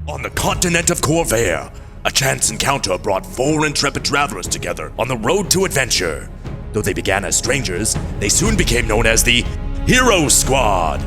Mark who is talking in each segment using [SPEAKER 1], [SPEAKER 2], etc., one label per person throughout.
[SPEAKER 1] On the continent of Khorvaire, a chance encounter brought 4 intrepid travelers together on the road to adventure. Though they began as strangers, they soon became known as the Hero Squad.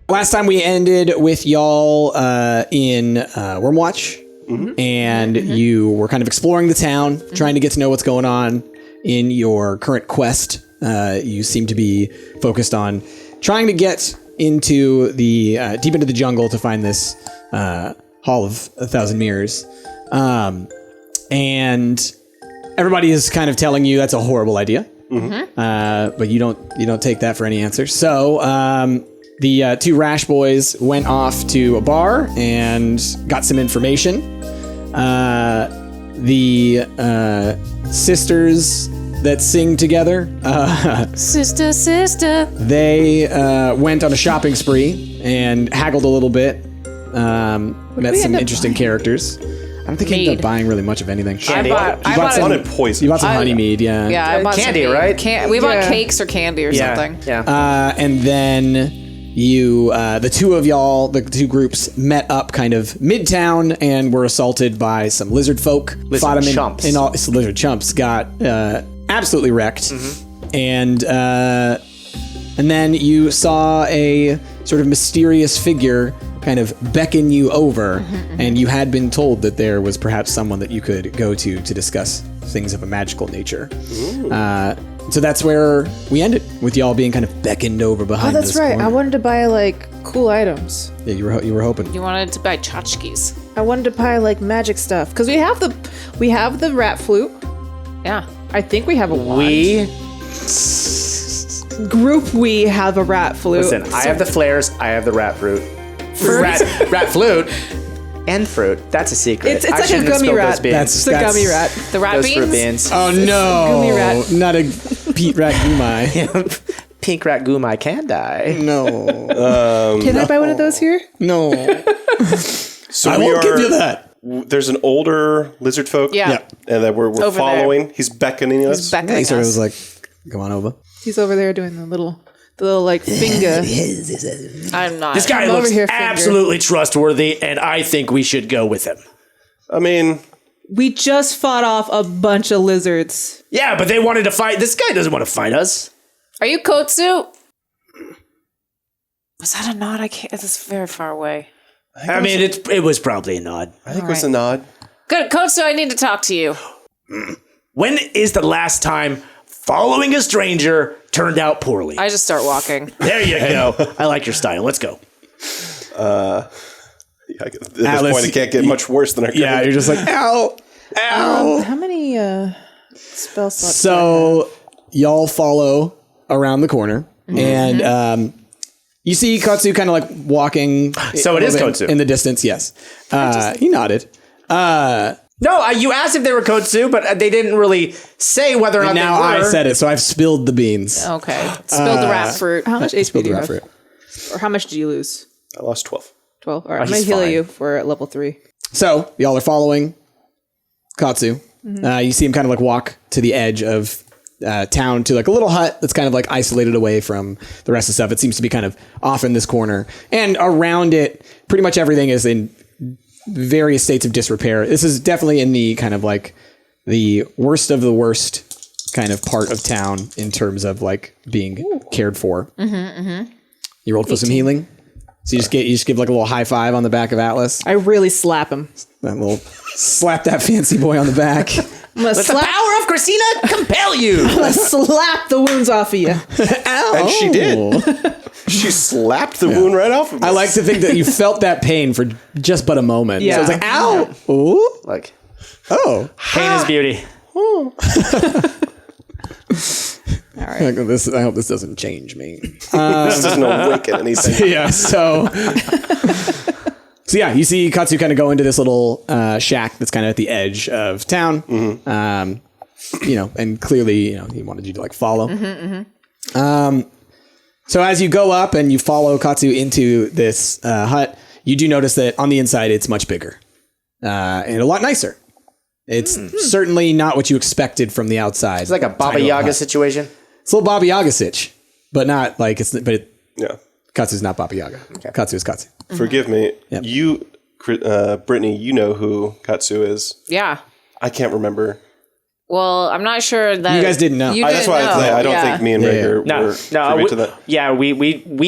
[SPEAKER 2] Last time we ended with y'all in Wormwatch, and you were kind of exploring the town, trying to get to know what's going on in your current quest. You seem to be focused on trying to get into the deep into the jungle to find this Hall of 1,000 Mirrors, and everybody is kind of telling you that's a horrible idea, but you don't take that for any answer. So. The 2 rash boys went off to a bar and got some information. The sisters that sing together,
[SPEAKER 3] sister,
[SPEAKER 2] they went on a shopping spree and haggled a little bit. Met some interesting characters. I don't think you ended up buying really much of anything.
[SPEAKER 4] Candy.
[SPEAKER 3] I bought
[SPEAKER 4] some poison.
[SPEAKER 2] You bought some honey mead, yeah.
[SPEAKER 3] Yeah, I bought
[SPEAKER 4] candy,
[SPEAKER 3] some
[SPEAKER 4] right?
[SPEAKER 3] We bought cakes or candy or something.
[SPEAKER 4] Yeah.
[SPEAKER 2] And then you, the 2 of y'all, the 2 groups met up kind of midtown and were assaulted by some lizard folk.
[SPEAKER 4] Lizard chumps.
[SPEAKER 2] Lizard chumps got absolutely wrecked. And then you saw a sort of mysterious figure kind of beckon you over, and you had been told that there was perhaps someone that you could go to discuss things of a magical nature. So that's where we ended, with y'all being kind of beckoned over behind this corner.
[SPEAKER 5] I wanted to buy like cool items.
[SPEAKER 2] Yeah, you were hoping.
[SPEAKER 3] You wanted to buy tchotchkes.
[SPEAKER 5] I wanted to buy like magic stuff because we have the rat flute.
[SPEAKER 3] Yeah.
[SPEAKER 5] I think we have a wand. We have a rat flute.
[SPEAKER 4] Listen, I have the flares. I have the rat fruit. Rat flute. And fruit. That's a secret.
[SPEAKER 5] It's like a gummy rat. It's a gummy rat.
[SPEAKER 3] The rat
[SPEAKER 4] Those
[SPEAKER 3] beans?
[SPEAKER 4] fruit beans.
[SPEAKER 2] Oh no!
[SPEAKER 5] Gummy rat.
[SPEAKER 2] Not a Pete Rat Gumai.
[SPEAKER 4] Pink rat gumai can die.
[SPEAKER 2] No.
[SPEAKER 5] Can I buy one of those here?
[SPEAKER 2] No.
[SPEAKER 4] So
[SPEAKER 2] I won't give you that.
[SPEAKER 4] There's an older lizard folk.
[SPEAKER 3] Yeah.
[SPEAKER 4] And that we're following. He's beckoning us.
[SPEAKER 3] He's beckoning
[SPEAKER 2] He sort of
[SPEAKER 3] us.
[SPEAKER 2] was like, go on over.
[SPEAKER 5] He's over there doing the little like finger.
[SPEAKER 3] I'm not.
[SPEAKER 6] This guy
[SPEAKER 5] Come over
[SPEAKER 6] looks
[SPEAKER 5] here, finger.
[SPEAKER 6] absolutely trustworthy, and I think we should go with him.
[SPEAKER 4] I mean,
[SPEAKER 5] We just fought off a bunch of lizards.
[SPEAKER 6] Yeah, but they wanted to fight. This guy doesn't want to fight us.
[SPEAKER 3] Are you Kotsu? Was that a nod? I can't. It's very far away.
[SPEAKER 6] I mean, it was probably a nod.
[SPEAKER 4] I think it was a nod.
[SPEAKER 3] Good, Kotsu. I need to talk to you.
[SPEAKER 6] When is the last time following a stranger turned out poorly?
[SPEAKER 3] I just start walking.
[SPEAKER 6] There you go. I like your style. Let's go.
[SPEAKER 4] At this point, it can't get much worse than our current.
[SPEAKER 2] Yeah, you're just like, ow, ow.
[SPEAKER 5] How many spell slots?
[SPEAKER 2] So y'all follow around the corner, and you see Kotsu kind of like walking.
[SPEAKER 4] So it is Kotsu.
[SPEAKER 2] In the distance, yes. He nodded.
[SPEAKER 6] No, you asked if they were Kotsu, but they didn't really say whether or not
[SPEAKER 2] Now
[SPEAKER 6] they were.
[SPEAKER 2] I said it, so I've spilled the beans.
[SPEAKER 3] Okay. Spilled the rat fruit.
[SPEAKER 5] How much HP do you
[SPEAKER 2] the
[SPEAKER 5] have?
[SPEAKER 2] fruit.
[SPEAKER 5] Or how much did you lose?
[SPEAKER 4] I lost 12.
[SPEAKER 5] 12. All right, I'm
[SPEAKER 6] he's
[SPEAKER 5] going to heal
[SPEAKER 6] fine.
[SPEAKER 5] you for level 3.
[SPEAKER 2] So y'all are following Kotsu. You see him kind of like walk to the edge of town to like a little hut that's kind of like isolated away from the rest of the stuff. It seems to be kind of off in this corner, and around it, pretty much everything is in various states of disrepair. This is definitely in the kind of like the worst of the worst kind of part of town in terms of like being cared for. You rolled for some healing. So you just give like a little high five on the back of Atlas.
[SPEAKER 5] I really slap him.
[SPEAKER 2] That little slap that fancy boy on the back.
[SPEAKER 5] I'm going to
[SPEAKER 6] Let the power of Christina compel you.
[SPEAKER 5] slap the wounds off of you.
[SPEAKER 2] Ow.
[SPEAKER 4] And she did. She slapped the wound right off of me.
[SPEAKER 2] I like to think that you felt that pain for just but a moment.
[SPEAKER 5] Yeah.
[SPEAKER 2] So it's like, ow. Ooh.
[SPEAKER 4] Like,
[SPEAKER 2] Oh.
[SPEAKER 6] Pain is beauty.
[SPEAKER 5] All right.
[SPEAKER 2] I hope this doesn't change me.
[SPEAKER 4] this doesn't awaken anything.
[SPEAKER 2] Yeah. So So yeah, you see Katsu kind of go into this little shack that's kind of at the edge of town. And clearly, he wanted you to like follow. So as you go up and you follow Katsu into this hut, you do notice that on the inside it's much bigger and a lot nicer. It's certainly not what you expected from the outside.
[SPEAKER 6] It's like a Baba Yaga situation.
[SPEAKER 2] It's a little Baba Yaga sitch, but not like
[SPEAKER 7] Yeah.
[SPEAKER 2] Katsu's not Baba Yaga. Okay. Katsu is Katsu.
[SPEAKER 7] Forgive me.
[SPEAKER 2] Yep.
[SPEAKER 7] You, Brittany, you know who Katsu is.
[SPEAKER 3] Yeah.
[SPEAKER 7] I can't remember.
[SPEAKER 3] Well, I'm not sure that
[SPEAKER 2] You guys didn't know.
[SPEAKER 7] That's why I don't think me and Rager were privy to that.
[SPEAKER 6] Yeah, we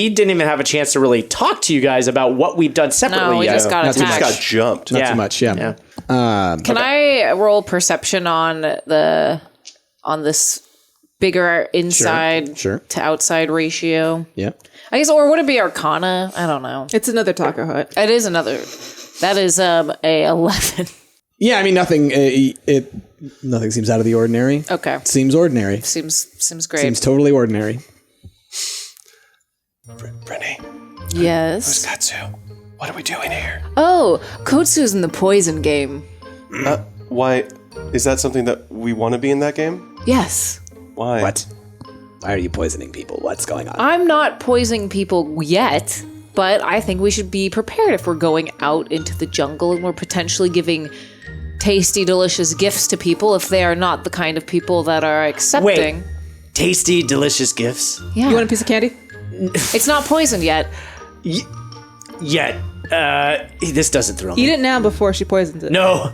[SPEAKER 6] didn't even have a chance to really talk to you guys about what we've done separately
[SPEAKER 3] No, we
[SPEAKER 6] yet.
[SPEAKER 3] just got
[SPEAKER 7] We just
[SPEAKER 3] attached.
[SPEAKER 7] got jumped.
[SPEAKER 2] Not too much, yeah.
[SPEAKER 3] Can I roll perception on this bigger inside
[SPEAKER 2] Sure.
[SPEAKER 3] to outside ratio?
[SPEAKER 2] Yeah.
[SPEAKER 3] I guess, or would it be Arcana? I don't know.
[SPEAKER 5] It's another taco hut.
[SPEAKER 3] It is another. That is a 11.
[SPEAKER 2] Yeah, I mean, nothing seems out of the ordinary.
[SPEAKER 3] Okay,
[SPEAKER 2] It seems ordinary.
[SPEAKER 3] seems great.
[SPEAKER 2] Seems totally ordinary.
[SPEAKER 7] Brittany,
[SPEAKER 3] Yes.
[SPEAKER 7] Katsu, what are we doing here?
[SPEAKER 3] Oh, Kotsu's in the poison game.
[SPEAKER 7] Why? Is that something that we want to be in that game?
[SPEAKER 3] Yes.
[SPEAKER 7] Why?
[SPEAKER 2] What? Why are you poisoning people? What's going on?
[SPEAKER 3] I'm not poisoning people yet, but I think we should be prepared if we're going out into the jungle and we're potentially giving tasty, delicious gifts to people if they are not the kind of people that are accepting.
[SPEAKER 6] Wait, tasty, delicious gifts?
[SPEAKER 3] Yeah.
[SPEAKER 5] You want a piece of candy?
[SPEAKER 3] It's not poisoned yet.
[SPEAKER 6] Yet. This doesn't thrill me.
[SPEAKER 5] Eat it now before she poisons it.
[SPEAKER 6] No.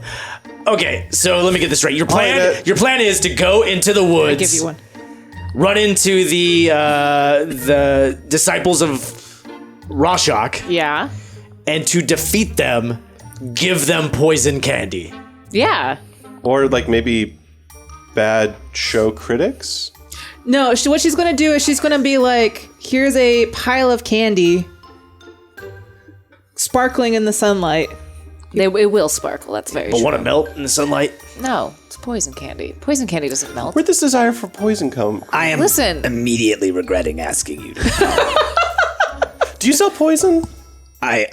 [SPEAKER 6] Okay, so let me get this right. Your
[SPEAKER 7] eat it.
[SPEAKER 6] plan is to go into the woods.
[SPEAKER 5] I'll give you one.
[SPEAKER 6] Run into the disciples of Rashok,
[SPEAKER 3] Yeah.
[SPEAKER 6] and to defeat them, give them poison candy.
[SPEAKER 3] Yeah.
[SPEAKER 7] Or like maybe bad show critics?
[SPEAKER 5] No, what she's going to do is she's going to be like, here's a pile of candy sparkling in the sunlight.
[SPEAKER 3] It will sparkle. That's very
[SPEAKER 6] But
[SPEAKER 3] true.
[SPEAKER 6] want to melt in the sunlight?
[SPEAKER 3] No, it's poison candy. Poison candy doesn't melt.
[SPEAKER 7] Where'd this desire for poison come?
[SPEAKER 8] I am
[SPEAKER 3] Listen.
[SPEAKER 8] immediately regretting asking you to.
[SPEAKER 7] Do you sell poison?
[SPEAKER 8] I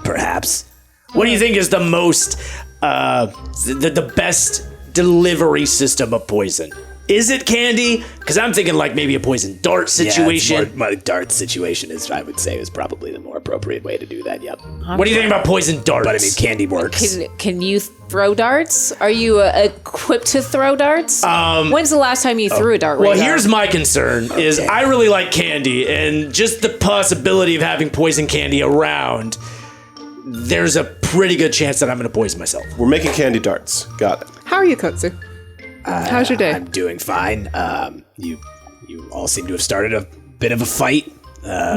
[SPEAKER 8] perhaps.
[SPEAKER 6] What do you think is the most, the best delivery system of poison? Is it candy? Because I'm thinking like maybe a poison dart situation.
[SPEAKER 8] Yeah, my dart situation is, I would say, is probably the more appropriate way to do that. Yep.
[SPEAKER 6] What do you think about poison darts?
[SPEAKER 8] But I mean, candy works.
[SPEAKER 3] Can you throw darts? Are you equipped to throw darts? When's the last time you threw a dart?
[SPEAKER 6] Well,
[SPEAKER 3] Radar?
[SPEAKER 6] here's my concern: is I really like candy, and just the possibility of having poison candy around, there's a pretty good chance that I'm going to poison myself.
[SPEAKER 7] We're making candy darts. Got it.
[SPEAKER 5] How are you, Kotsu? How's your day?
[SPEAKER 8] I'm doing fine. You all seem to have started a bit of a fight.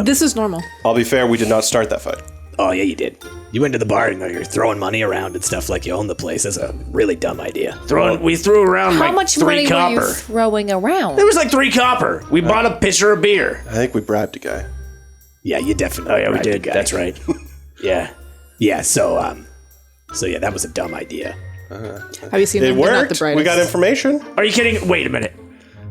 [SPEAKER 5] This is normal.
[SPEAKER 7] I'll be fair, we did not start that fight.
[SPEAKER 8] Oh yeah, you did. You went to the bar and you're throwing money around and stuff like you own the place. That's a really dumb idea.
[SPEAKER 6] We threw around
[SPEAKER 3] How
[SPEAKER 6] like
[SPEAKER 3] much
[SPEAKER 6] 3
[SPEAKER 3] money
[SPEAKER 6] copper.
[SPEAKER 3] were you throwing around?
[SPEAKER 6] It was like 3 copper. We bought a pitcher of beer.
[SPEAKER 7] I think we bribed a guy.
[SPEAKER 8] Yeah, you definitely.
[SPEAKER 6] Oh yeah, we
[SPEAKER 8] bribed the
[SPEAKER 6] did.
[SPEAKER 8] guy.
[SPEAKER 6] That's right. Yeah.
[SPEAKER 8] Yeah. So yeah, that was a dumb idea.
[SPEAKER 5] Have you seen
[SPEAKER 7] It
[SPEAKER 5] them? They're not the
[SPEAKER 7] worked.
[SPEAKER 5] brightest.
[SPEAKER 7] We got information.
[SPEAKER 6] Are you kidding? Wait a minute.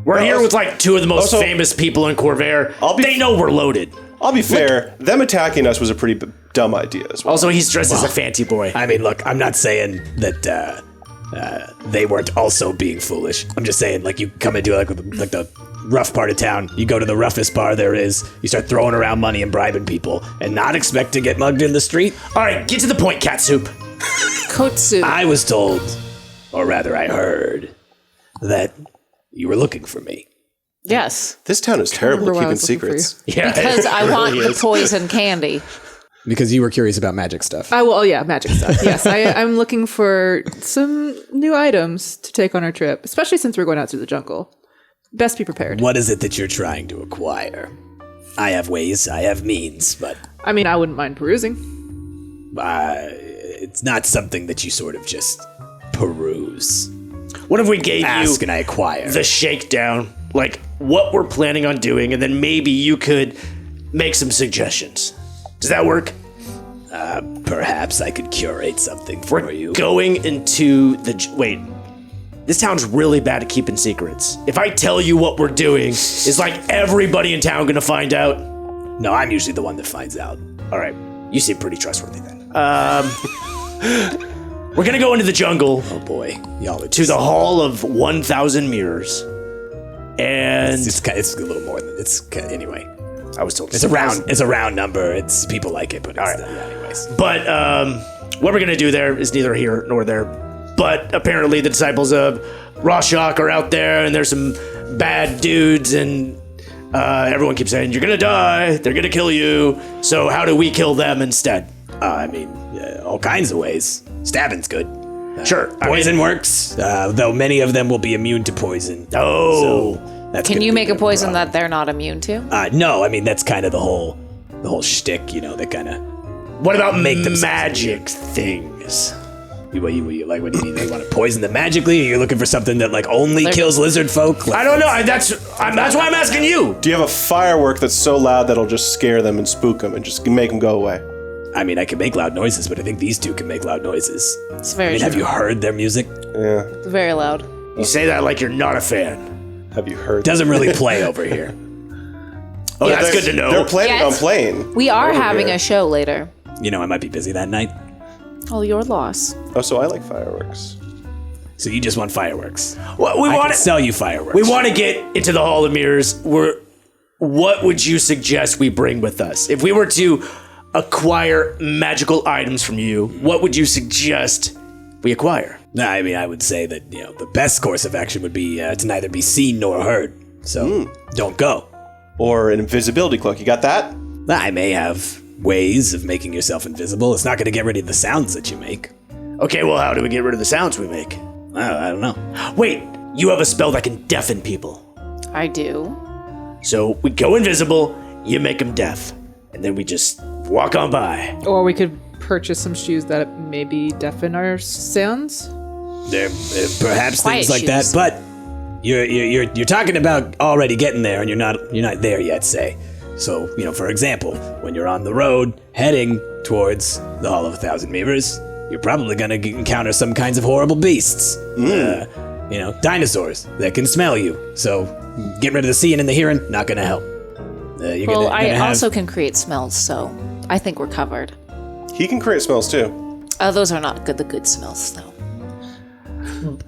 [SPEAKER 6] We're here
[SPEAKER 7] also-
[SPEAKER 6] with like 2 of the most
[SPEAKER 7] also-
[SPEAKER 6] famous people in Khorvaire. They know we're loaded.
[SPEAKER 7] I'll be fair. Them attacking us was a pretty dumb idea as well.
[SPEAKER 6] Also, he's dressed as a fancy boy.
[SPEAKER 8] I mean, look, I'm not saying that they weren't also being foolish. I'm just saying, like, you come into like the rough part of town, you go to the roughest bar there is, you start throwing around money and bribing people, and not expect to get mugged in the street.
[SPEAKER 6] All right, get to the point, cat soup.
[SPEAKER 3] Kotsu.
[SPEAKER 8] I was told, or rather, I heard that you were looking for me.
[SPEAKER 3] Yes.
[SPEAKER 7] This town is terrible
[SPEAKER 5] remember
[SPEAKER 7] at
[SPEAKER 5] why I
[SPEAKER 7] keeping
[SPEAKER 5] was looking for
[SPEAKER 7] secrets.
[SPEAKER 6] Yeah,
[SPEAKER 3] Because I want the poison candy.
[SPEAKER 2] Because you were curious about magic stuff.
[SPEAKER 5] Oh, yeah, magic stuff. Yes, I'm looking for some new items to take on our trip, especially since we're going out to the jungle. Best be prepared.
[SPEAKER 8] What is it that you're trying to acquire? I have ways, I have means, but
[SPEAKER 5] I mean, I wouldn't mind perusing.
[SPEAKER 8] it's not something that you sort of just peruse.
[SPEAKER 6] What if we gave
[SPEAKER 8] Ask
[SPEAKER 6] you
[SPEAKER 8] and I acquire.
[SPEAKER 6] the shakedown, like what we're planning on doing, and then maybe you could make some suggestions? Does that work?
[SPEAKER 8] Perhaps I could curate something for you.
[SPEAKER 6] Going into the wait. This town's really bad at keeping secrets. If I tell you what we're doing, is like everybody in town gonna find out?
[SPEAKER 8] No, I'm usually the one that finds out.
[SPEAKER 6] All right. You seem pretty trustworthy then. We're gonna go into the jungle.
[SPEAKER 8] Oh boy, y'all are
[SPEAKER 6] to the Hall of 1,000 Mirrors. And
[SPEAKER 8] it's a little more than anyway.
[SPEAKER 6] I was told
[SPEAKER 8] It's a round number. It's people like it, but it's anyways.
[SPEAKER 6] But what we're gonna do there is neither here nor there. But apparently the disciples of Rorschach are out there, and there's some bad dudes, and everyone keeps saying, you're gonna die, they're gonna kill you. So how do we kill them instead?
[SPEAKER 8] All kinds of ways. Stabbing's good.
[SPEAKER 6] Sure.
[SPEAKER 8] Poison works, though many of them will be immune to poison.
[SPEAKER 6] Oh.
[SPEAKER 8] So that's
[SPEAKER 3] Can
[SPEAKER 8] gonna
[SPEAKER 3] you
[SPEAKER 8] be
[SPEAKER 3] make a
[SPEAKER 8] the
[SPEAKER 3] poison
[SPEAKER 8] problem.
[SPEAKER 3] that they're not immune to?
[SPEAKER 8] No, I mean, that's kind of the whole shtick, they kind of...
[SPEAKER 6] What about
[SPEAKER 8] Make them
[SPEAKER 6] magic things?
[SPEAKER 8] What do you mean? They want to poison them magically? Or you're looking for something that, only kills lizard folk?
[SPEAKER 6] I don't know. That's why I'm asking you.
[SPEAKER 7] Do you have a firework that's so loud that'll just scare them and spook them and just make them go away?
[SPEAKER 8] I mean, I can make loud noises, but I think these two can make loud noises.
[SPEAKER 3] It's very
[SPEAKER 8] Have you heard their music?
[SPEAKER 7] Yeah.
[SPEAKER 3] very loud.
[SPEAKER 6] You say that like you're not a fan.
[SPEAKER 7] Have you heard?
[SPEAKER 8] Doesn't really play over here.
[SPEAKER 6] Oh, that's
[SPEAKER 7] They're-
[SPEAKER 6] good to know.
[SPEAKER 7] They're planning
[SPEAKER 3] Yes.
[SPEAKER 7] on playing.
[SPEAKER 3] We are
[SPEAKER 7] over
[SPEAKER 3] having
[SPEAKER 7] here.
[SPEAKER 3] a show later.
[SPEAKER 8] I might be busy that night.
[SPEAKER 3] Oh, your loss.
[SPEAKER 7] Oh, so I like fireworks.
[SPEAKER 8] So you just want fireworks.
[SPEAKER 6] Well, we
[SPEAKER 8] I
[SPEAKER 6] want
[SPEAKER 8] can sell you fireworks.
[SPEAKER 6] We want to get into the Hall of Mirrors. What would you suggest we bring with us? If we were to acquire magical items from you, what would you suggest we acquire?
[SPEAKER 8] I mean, I would say that, the best course of action would be to neither be seen nor heard. So don't go.
[SPEAKER 7] Or an invisibility cloak. You got that?
[SPEAKER 8] I may have ways of making yourself invisible. It's not going to get rid of the sounds that you make.
[SPEAKER 6] Okay, well, how do we get rid of the sounds we make?
[SPEAKER 8] I don't know.
[SPEAKER 6] Wait, you have a spell that can deafen people.
[SPEAKER 3] I do.
[SPEAKER 6] So we go invisible, you make them deaf, and then we just walk on by.
[SPEAKER 5] Or we could purchase some shoes that maybe deafen our sounds.
[SPEAKER 8] There, perhaps
[SPEAKER 3] Quiet
[SPEAKER 8] things like that,
[SPEAKER 3] shoes.
[SPEAKER 8] but you're talking about already getting there, and you're not there yet. Say, so for example, when you're on the road heading towards the Hall of 1,000 Mirrors, you're probably gonna encounter some kinds of horrible beasts. Dinosaurs that can smell you. So getting rid of the seeing and the hearing not gonna help.
[SPEAKER 3] Well, I also can create smells, so I think we're covered.
[SPEAKER 7] He can create smells too.
[SPEAKER 3] Those are not the good smells, though.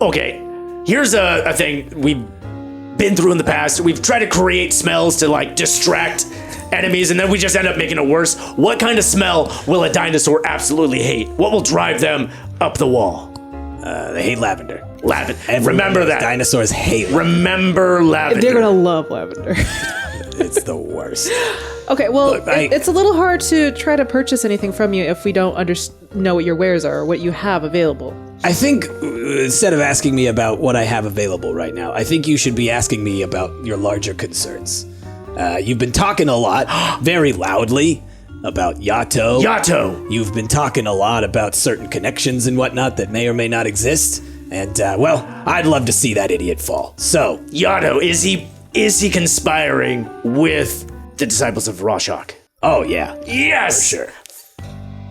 [SPEAKER 6] Okay, here's a thing we've been through in the past. We've tried to create smells to distract enemies, and then we just end up making it worse. What kind of smell will a dinosaur absolutely hate? What will drive them up the wall?
[SPEAKER 8] They hate lavender.
[SPEAKER 6] Remember that.
[SPEAKER 8] Dinosaurs hate lavender.
[SPEAKER 6] Remember lavender.
[SPEAKER 5] They're gonna love lavender.
[SPEAKER 8] It's the worst.
[SPEAKER 5] Okay, well,
[SPEAKER 8] Look,
[SPEAKER 5] it's a little hard to try to purchase anything from you if we don't know what your wares are or what you have available.
[SPEAKER 8] I think instead of asking me about what I have available right now, I think you should be asking me about your larger concerns. You've been talking a lot, very loudly, about Yato.
[SPEAKER 6] Yato.
[SPEAKER 8] You've been talking a lot about certain connections and whatnot that may or may not exist. And, I'd love to see that idiot fall. So,
[SPEAKER 6] Yato, is he conspiring with the disciples of Rorschach?
[SPEAKER 8] oh yeah,
[SPEAKER 6] Yes!
[SPEAKER 8] for sure.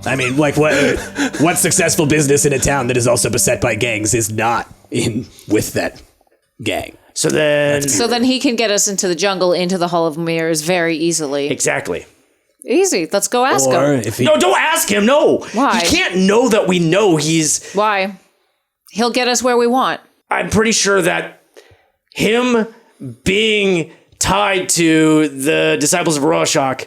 [SPEAKER 8] I mean, what successful business in a town that is also beset by gangs is not in with that gang?
[SPEAKER 6] So then...
[SPEAKER 3] So then he can get us into the jungle, into the Hall of Mirrors very easily.
[SPEAKER 6] Exactly.
[SPEAKER 3] Easy. Let's go ask
[SPEAKER 8] Or
[SPEAKER 3] him.
[SPEAKER 8] if he,
[SPEAKER 6] No, don't ask him, no!
[SPEAKER 3] Why?
[SPEAKER 6] He can't know that we know he's...
[SPEAKER 3] Why? He'll get us where we want.
[SPEAKER 6] I'm pretty sure that him being tied to the disciples of Rorschach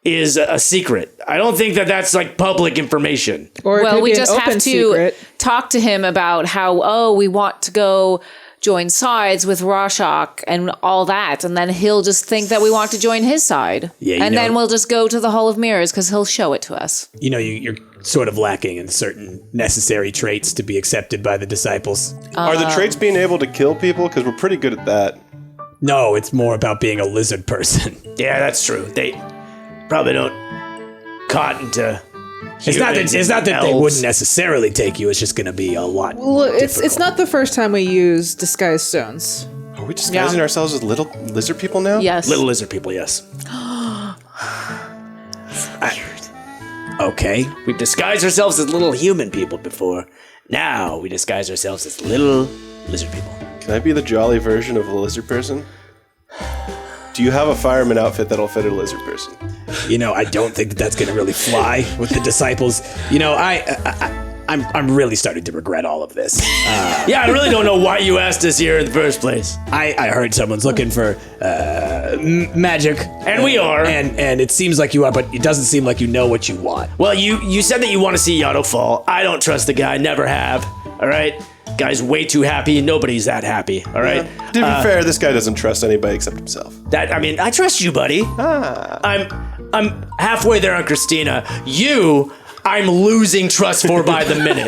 [SPEAKER 6] is a secret. I don't think that that's public information.
[SPEAKER 5] Or it
[SPEAKER 3] Well,
[SPEAKER 5] could
[SPEAKER 3] we
[SPEAKER 5] be an
[SPEAKER 3] just have
[SPEAKER 5] open
[SPEAKER 3] to
[SPEAKER 5] secret.
[SPEAKER 3] talk to him about how, we want to go join sides with Rorschach and all that. And then he'll just think that we want to join his side.
[SPEAKER 8] Yeah,
[SPEAKER 3] and then we'll just go to the Hall of Mirrors because he'll show it to us.
[SPEAKER 8] you're sort of lacking in certain necessary traits to be accepted by the disciples.
[SPEAKER 7] Are the traits being able to kill people? Because we're pretty good at that.
[SPEAKER 8] No, it's more about being a lizard person.
[SPEAKER 6] Yeah, that's true. They probably don't cotton to
[SPEAKER 8] It's not that they
[SPEAKER 6] elves.
[SPEAKER 8] wouldn't necessarily take you. It's just going to be a lot.
[SPEAKER 5] Well, it's
[SPEAKER 8] difficult.
[SPEAKER 5] not the first time we use disguise stones.
[SPEAKER 7] Are we disguising ourselves as little lizard people now?
[SPEAKER 3] Yes.
[SPEAKER 6] Little lizard people, yes.
[SPEAKER 8] Okay.
[SPEAKER 6] We've disguised ourselves as little human people before. Now we disguise ourselves as little lizard people.
[SPEAKER 7] Can I be the jolly version of a lizard person? Do Do you have a fireman outfit that'll fit a lizard person?
[SPEAKER 8] You know, I don't think that's going to really fly with the disciples. You know, I'm really starting to regret all of this.
[SPEAKER 6] Yeah, I really don't know why you asked us here in the first place.
[SPEAKER 8] I heard someone's looking for magic,
[SPEAKER 6] And we are.
[SPEAKER 8] and it seems like you are, but it doesn't seem like you know what you want.
[SPEAKER 6] Well, you said that you want to see Yato fall. I don't trust the guy. Never have. All right? Guy's way too happy. Nobody's that happy. All right?
[SPEAKER 7] To be fair, this guy doesn't trust anybody except himself.
[SPEAKER 6] I trust you, buddy. I'm halfway there on Christina. I'm losing trust for by the minute.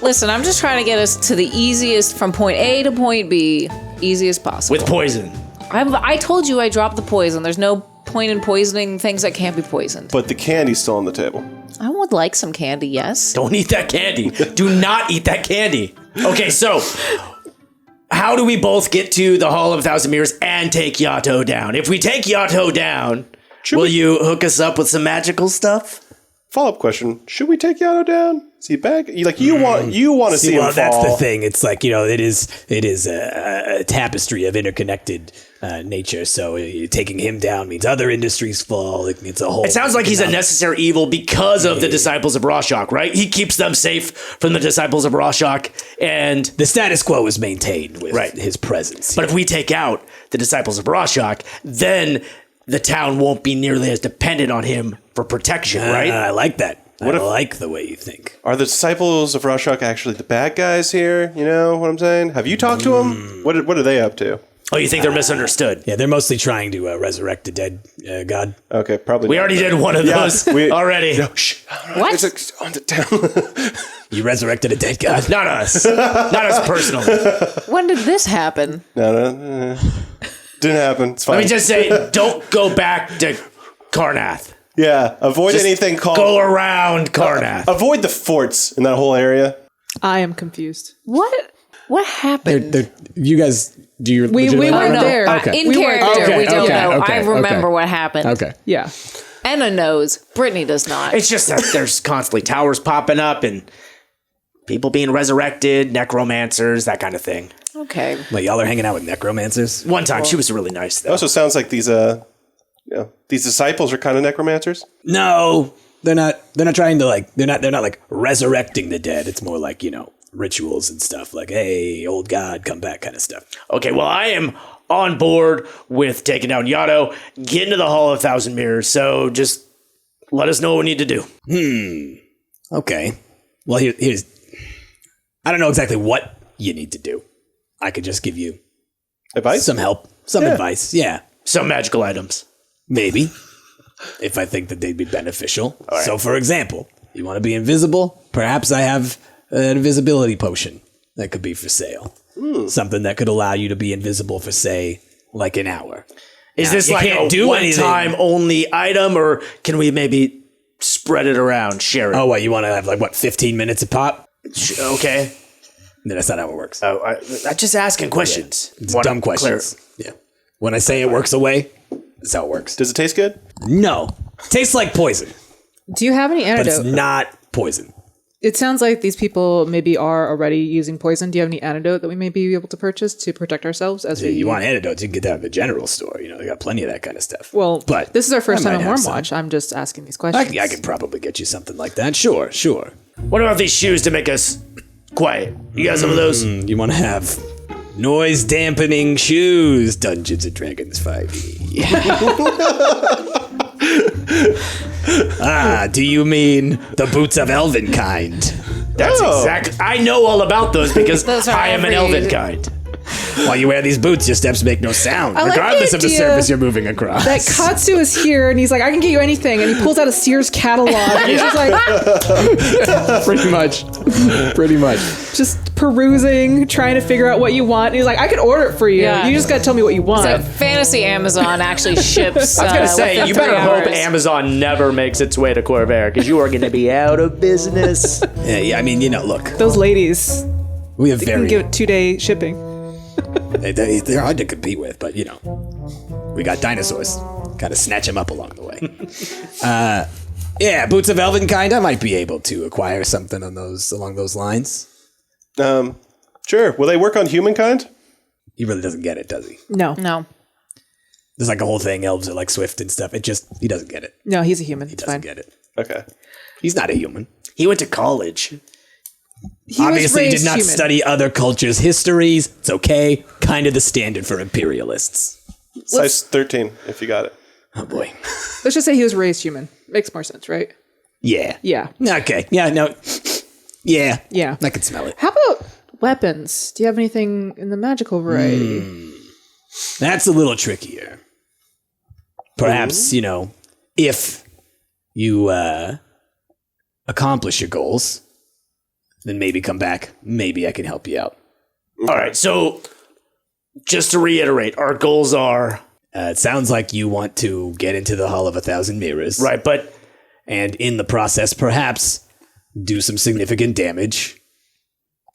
[SPEAKER 3] Listen, I'm just trying to get us to the easiest from point A to point B, easiest possible.
[SPEAKER 6] With poison.
[SPEAKER 3] I told you I dropped the poison. There's no point in poisoning things that can't be poisoned.
[SPEAKER 7] But the candy's still on the table.
[SPEAKER 3] I would like some candy, yes.
[SPEAKER 6] Don't eat that candy. Do not eat that candy. Okay, so how do we both get to the Hall of a Thousand Mirrors and take Yato down? If we take Yato down, will you hook us up with some magical stuff?
[SPEAKER 7] Follow-up question: should we take Yato down? Is he back? You want to see him fall?
[SPEAKER 8] That's the thing. It's like, you know, it is a tapestry of interconnected nature. So taking him down means other industries fall. It's a whole.
[SPEAKER 6] It sounds like he's a necessary evil because of the disciples of Rorschach, right? He keeps them safe from the disciples of Rorschach, and
[SPEAKER 8] the status quo is maintained with his presence.
[SPEAKER 6] But if we take out the disciples of Rorschach, then the town won't be nearly as dependent on him for protection, right?
[SPEAKER 8] I like that. I like the way you think.
[SPEAKER 7] Are the disciples of Rorschach actually the bad guys here? You know what I'm saying? Have you talked to them? What are they up to?
[SPEAKER 6] Oh, you think they're misunderstood?
[SPEAKER 8] Yeah, they're mostly trying to resurrect the dead god.
[SPEAKER 7] Okay, probably.
[SPEAKER 6] We already did one of those already.
[SPEAKER 7] No, shh.
[SPEAKER 3] What?
[SPEAKER 7] It's on the town.
[SPEAKER 8] You resurrected a dead god?
[SPEAKER 6] Not us. Not us personally.
[SPEAKER 3] When did this happen?
[SPEAKER 7] No. Didn't happen. It's fine.
[SPEAKER 6] Let me just say, don't go back to Karnath.
[SPEAKER 7] Yeah, avoid anything called...
[SPEAKER 6] Go around Karnath.
[SPEAKER 7] Avoid the forts in that whole area.
[SPEAKER 5] I am confused.
[SPEAKER 3] What happened?
[SPEAKER 2] You guys, do you?
[SPEAKER 5] We
[SPEAKER 2] legitimately
[SPEAKER 5] weren't
[SPEAKER 2] remember?
[SPEAKER 5] there.
[SPEAKER 2] Okay.
[SPEAKER 3] In
[SPEAKER 5] We weren't
[SPEAKER 3] character,
[SPEAKER 5] there.
[SPEAKER 3] we don't know.
[SPEAKER 2] Okay,
[SPEAKER 3] I remember
[SPEAKER 2] okay.
[SPEAKER 3] what happened.
[SPEAKER 2] Okay.
[SPEAKER 5] Yeah.
[SPEAKER 3] Anna knows. Brittany does not.
[SPEAKER 6] It's just that there's constantly towers popping up and people being resurrected, necromancers, that kind of thing.
[SPEAKER 3] Okay.
[SPEAKER 8] Wait, y'all are hanging out with necromancers?
[SPEAKER 6] One time, she was really nice,
[SPEAKER 7] It
[SPEAKER 6] though.
[SPEAKER 7] also sounds like these disciples are kind of necromancers.
[SPEAKER 8] No, they're not. They're not trying to They're not like resurrecting the dead. It's more like, you know, rituals and stuff. Like, hey, old god, come back, kind of stuff.
[SPEAKER 6] Okay, well, I am on board with taking down Yato, getting to the Hall of 1,000 Mirrors, so just let us know what we need to do.
[SPEAKER 8] Okay. Well, here's. I don't know exactly what you need to do. I could just give you
[SPEAKER 7] Advice?
[SPEAKER 8] some help, some advice. Yeah,
[SPEAKER 6] Some magical items.
[SPEAKER 8] maybe. If I think that they'd be beneficial. So, for example, you want to be invisible? Perhaps I have an invisibility potion that could be for sale. Something that could allow you to be invisible for, say, like an hour.
[SPEAKER 6] Is this
[SPEAKER 8] you
[SPEAKER 6] like
[SPEAKER 8] can't
[SPEAKER 6] a
[SPEAKER 8] do
[SPEAKER 6] one-time only item, or can we maybe spread it around, share it?
[SPEAKER 8] Oh, what, you want to have 15 minutes a pop?
[SPEAKER 6] Okay.
[SPEAKER 8] No, that's not how it works.
[SPEAKER 6] Oh, I'm just asking questions.
[SPEAKER 8] It's dumb questions. Yeah. When I say it works away, that's how it works.
[SPEAKER 7] Does it taste good?
[SPEAKER 8] No. Tastes like poison,
[SPEAKER 5] Do you have any
[SPEAKER 8] but it's
[SPEAKER 5] antidote?
[SPEAKER 8] not poison.
[SPEAKER 5] It sounds like these people maybe are already using poison. Do you have any antidote that we may be able to purchase to protect ourselves as we...
[SPEAKER 8] You want antidotes, you can get that at the general store. You know, they got plenty of that kind of stuff.
[SPEAKER 5] Well,
[SPEAKER 8] but
[SPEAKER 5] this is our first
[SPEAKER 8] I
[SPEAKER 5] time
[SPEAKER 8] might
[SPEAKER 5] on
[SPEAKER 8] have
[SPEAKER 5] Worm
[SPEAKER 8] some.
[SPEAKER 5] Watch. I'm just asking these questions.
[SPEAKER 8] I could probably get you something like that. Sure.
[SPEAKER 6] What about these shoes to make us quiet? You got some of those?
[SPEAKER 8] You want to have noise dampening shoes, Dungeons and Dragons 5e. Do you mean the boots of elven kind?
[SPEAKER 6] That's exactly. I know all about those because
[SPEAKER 3] Those are
[SPEAKER 6] I am an
[SPEAKER 3] every-
[SPEAKER 6] elven kind.
[SPEAKER 8] While you wear these boots, your steps make no sound,
[SPEAKER 5] I like the
[SPEAKER 8] regardless of the
[SPEAKER 5] idea
[SPEAKER 8] surface you're moving across.
[SPEAKER 5] that Katsu is here and he's like, I can get you anything. And he pulls out a Sears catalog. And he's just like,
[SPEAKER 2] Pretty much.
[SPEAKER 5] just perusing, trying to figure out what you want. And he's like, I can order it for you.
[SPEAKER 3] Yeah.
[SPEAKER 5] You just got to tell me what you want.
[SPEAKER 3] So Fantasy Amazon actually ships.
[SPEAKER 6] I was gonna say,
[SPEAKER 3] within
[SPEAKER 6] you better
[SPEAKER 3] 3
[SPEAKER 6] hope
[SPEAKER 3] hours.
[SPEAKER 6] Amazon never makes its way to Khorvaire because you are gonna be out of business.
[SPEAKER 8] Yeah, I mean, you know, look,
[SPEAKER 5] Those ladies
[SPEAKER 8] we have
[SPEAKER 5] can
[SPEAKER 8] very
[SPEAKER 5] give it 2-day shipping.
[SPEAKER 8] they're hard to compete with, but you know, we got dinosaurs. Got to snatch them up along the way. Yeah, boots of elven kind. I might be able to acquire something along those lines.
[SPEAKER 7] Sure. Will they work on humankind?
[SPEAKER 8] He really doesn't get it, does he?
[SPEAKER 5] No.
[SPEAKER 3] No.
[SPEAKER 8] There's like a whole thing. Elves are like swift and stuff. He doesn't get it.
[SPEAKER 5] No, he's a human.
[SPEAKER 8] He
[SPEAKER 5] It's
[SPEAKER 8] doesn't
[SPEAKER 5] fine.
[SPEAKER 8] get it.
[SPEAKER 7] Okay.
[SPEAKER 8] He's not a human.
[SPEAKER 6] He went to college.
[SPEAKER 5] He
[SPEAKER 8] Obviously,
[SPEAKER 5] was
[SPEAKER 8] did not
[SPEAKER 5] raised human.
[SPEAKER 8] study other cultures' histories. It's okay. Kind of the standard for imperialists.
[SPEAKER 7] Size 13, if you got it.
[SPEAKER 8] Oh boy.
[SPEAKER 5] Let's just say he was raised human. Makes more sense, right?
[SPEAKER 8] Yeah.
[SPEAKER 5] Yeah.
[SPEAKER 8] Okay. Yeah. No. Yeah.
[SPEAKER 5] Yeah.
[SPEAKER 8] I can smell it.
[SPEAKER 5] How about weapons? Do you have anything in the magical variety?
[SPEAKER 8] That's a little trickier. Perhaps, if you accomplish your goals, then maybe come back. Maybe I can help you out.
[SPEAKER 6] All right, so just to reiterate, our goals are
[SPEAKER 8] It sounds like you want to get into the Hall of 1,000 Mirrors.
[SPEAKER 6] right, but
[SPEAKER 8] And in the process, perhaps do some significant damage